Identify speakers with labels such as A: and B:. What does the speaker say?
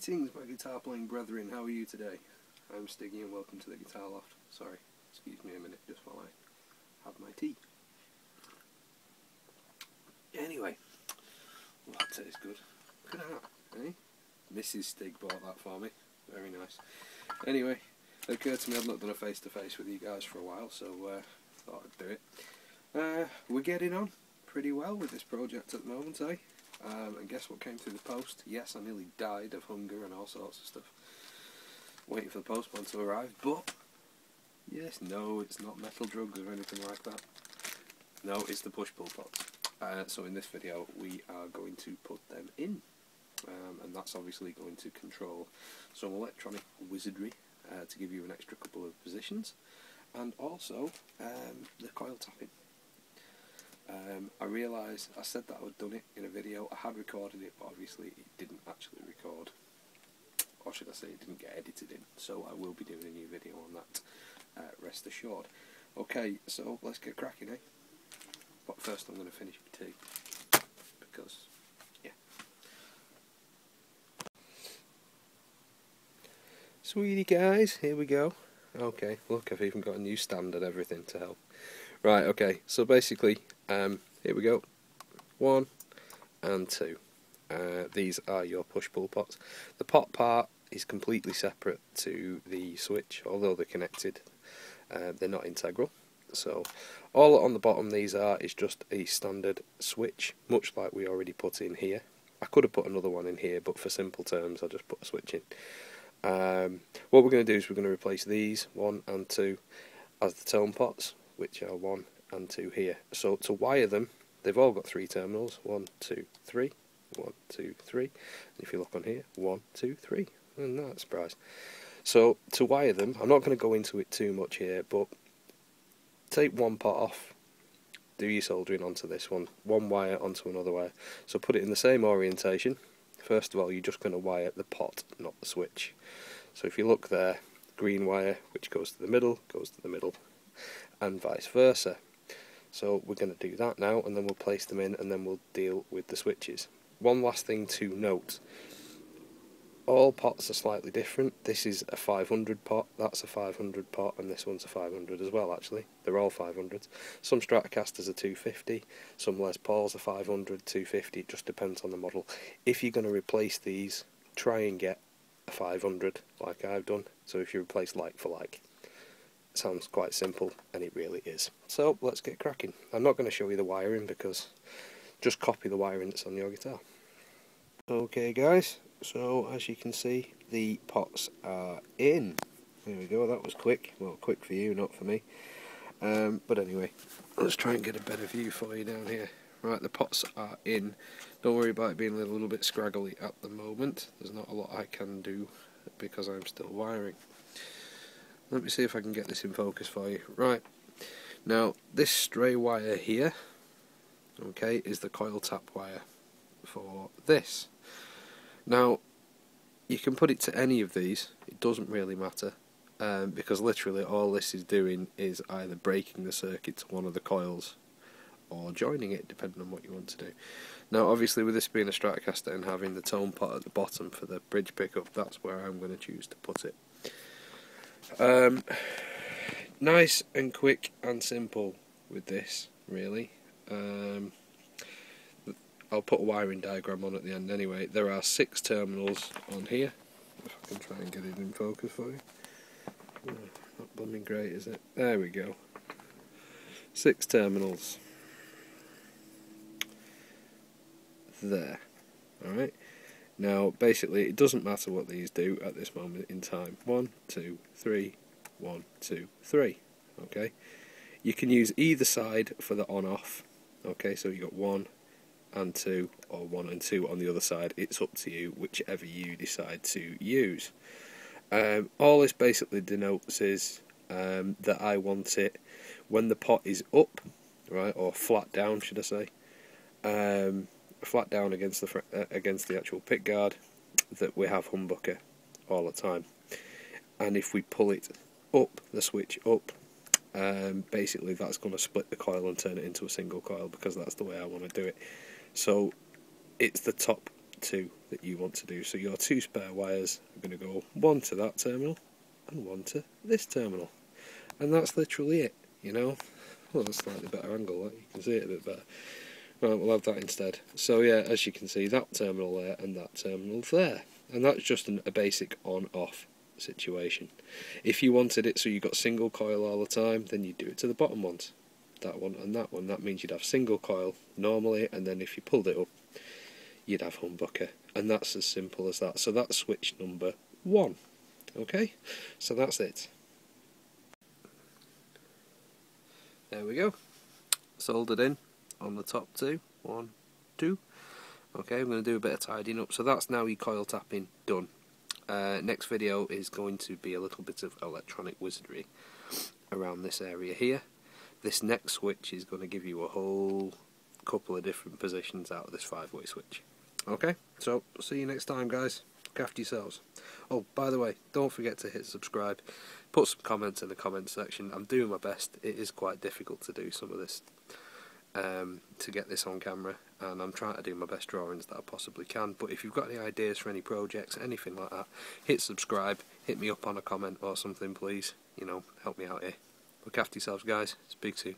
A: Greetings, my guitar playing brethren, how are you today? I'm Stiggy and welcome to the Guitar Loft. Sorry, excuse me a minute just while I have my tea. Anyway, well, that tastes good. Look at that, eh? Mrs. Stig bought that for me, very nice. Anyway, it occurred to me I've not done a face-to-face with you guys for a while, so thought I'd do it. We're getting on pretty well with this project at the moment, eh? And guess what came through the post? Yes, I nearly died of hunger and all sorts of stuff, waiting for the postman to arrive, but yes, no, it's not metal drugs or anything like that. No, it's the push-pull pots. So in this video we are going to put them in, and that's obviously going to control some electronic wizardry to give you an extra couple of positions, and also the coil tapping. I realised, I said that I had done it in a video, I had recorded it, but obviously it didn't actually record, or should I say it didn't get edited in, so I will be doing a new video on that, rest assured. Okay, so let's get cracking, eh? But first I'm going to finish my tea, because, yeah. Sweetie guys, here we go. Okay, look, I've even got a new stand and everything to help. Right, okay, so basically, here we go, 1 and 2. These are your push-pull pots. The pot part is completely separate to the switch, although they're connected. They're not integral. So, all on the bottom these are is just a standard switch, much like we already put in here. I could have put another one in here, but for simple terms I'll just put a switch in. What we're going to do is we're going to replace these, 1 and 2, as the tone pots, which are 1 and 2 here. So to wire them, they've all got 3 terminals, 1, 2, 3, 1, 2, 3. And if you look on here, 1, 2, 3. And not a surprise. So to wire them, I'm not going to go into it too much here, but take one pot off, do your soldering onto this one wire onto another wire. So put it in the same orientation. First of all, you're just going to wire the pot, not the switch. So if you look there, green wire, which goes to the middle, and vice versa. So we're going to do that now, and then we'll place them in, and then we'll deal with the switches. One last thing to note, all pots are slightly different. This is a 500 pot, that's a 500 pot, and this one's a 500 as well actually. They're all 500s. Some Stratocasters are 250, some Les Pauls are 500, 250, it just depends on the model. If you're going to replace these, try and get a 500 like I've done, so if you replace like for like. Sounds quite simple, and it really is. So let's get cracking. I'm not going to show you the wiring because just copy the wiring that's on your guitar. Okay guys, so as you can see the pots are in. There we go, that was quick. Well, quick for you, not for me. But anyway, let's try and get a better view for you down here. Right, the pots are in. Don't worry about it being a little bit scraggly at the moment. There's not a lot I can do because I'm still wiring. Let me see if I can get this in focus for you. Right, now this stray wire here, okay, is the coil tap wire for this. Now, you can put it to any of these, it doesn't really matter, because literally all this is doing is either breaking the circuit to one of the coils or joining it, depending on what you want to do. Now obviously with this being a Stratocaster and having the tone pot at the bottom for the bridge pickup, that's where I'm going to choose to put it. Nice and quick and simple with this, really. I'll put a wiring diagram on at the end anyway. There are 6 terminals on here. If I can try and get it in focus for you. Not blooming great, is it? There we go. 6 terminals. There. Alright. Now, basically, it doesn't matter what these do at this moment in time. 1, 2, 3, 1, 2, 3. Okay? You can use either side for the on-off. Okay, so you got 1 and 2, or 1 and 2 on the other side. It's up to you, whichever you decide to use. All this basically denotes is that I want it when the pot is up, right, or flat down, should I say. Flat down against the actual pick guard, that we have humbucker all the time. And if we pull it up, the switch up, basically that's going to split the coil and turn it into a single coil, because that's the way I want to do it. So it's the top two that you want to do. So your two spare wires are going to go one to that terminal and one to this terminal, and that's literally it, you know. Well, that's a slightly better angle, like you can see it a bit better. Right, we'll have that instead. So yeah, as you can see, that terminal there and that terminal there, and that's just a basic on-off situation. If you wanted it so you got single coil all the time, then you'd do it to the bottom ones, that one and that one. That means you'd have single coil normally, and then if you pulled it up, you'd have humbucker, and that's as simple as that. So that's switch number 1. Okay, so that's it. There we go, soldered in on the top two. 1, 2. Okay, I'm going to do a bit of tidying up. So that's now your coil tapping done. Next video is going to be a little bit of electronic wizardry around this area here. This next switch is going to give you a whole couple of different positions out of this 5-way switch. Okay, so see you next time, guys. Look after yourselves. Oh, by the way, don't forget to hit subscribe. Put some comments in the comment section. I'm doing my best. It is quite difficult to do some of this, to get this on camera, and I'm trying to do my best drawings that I possibly can. But if you've got any ideas for any projects, anything like that, hit subscribe, hit me up on a comment or something, please. You know, help me out here. Look after yourselves, guys. Speak soon.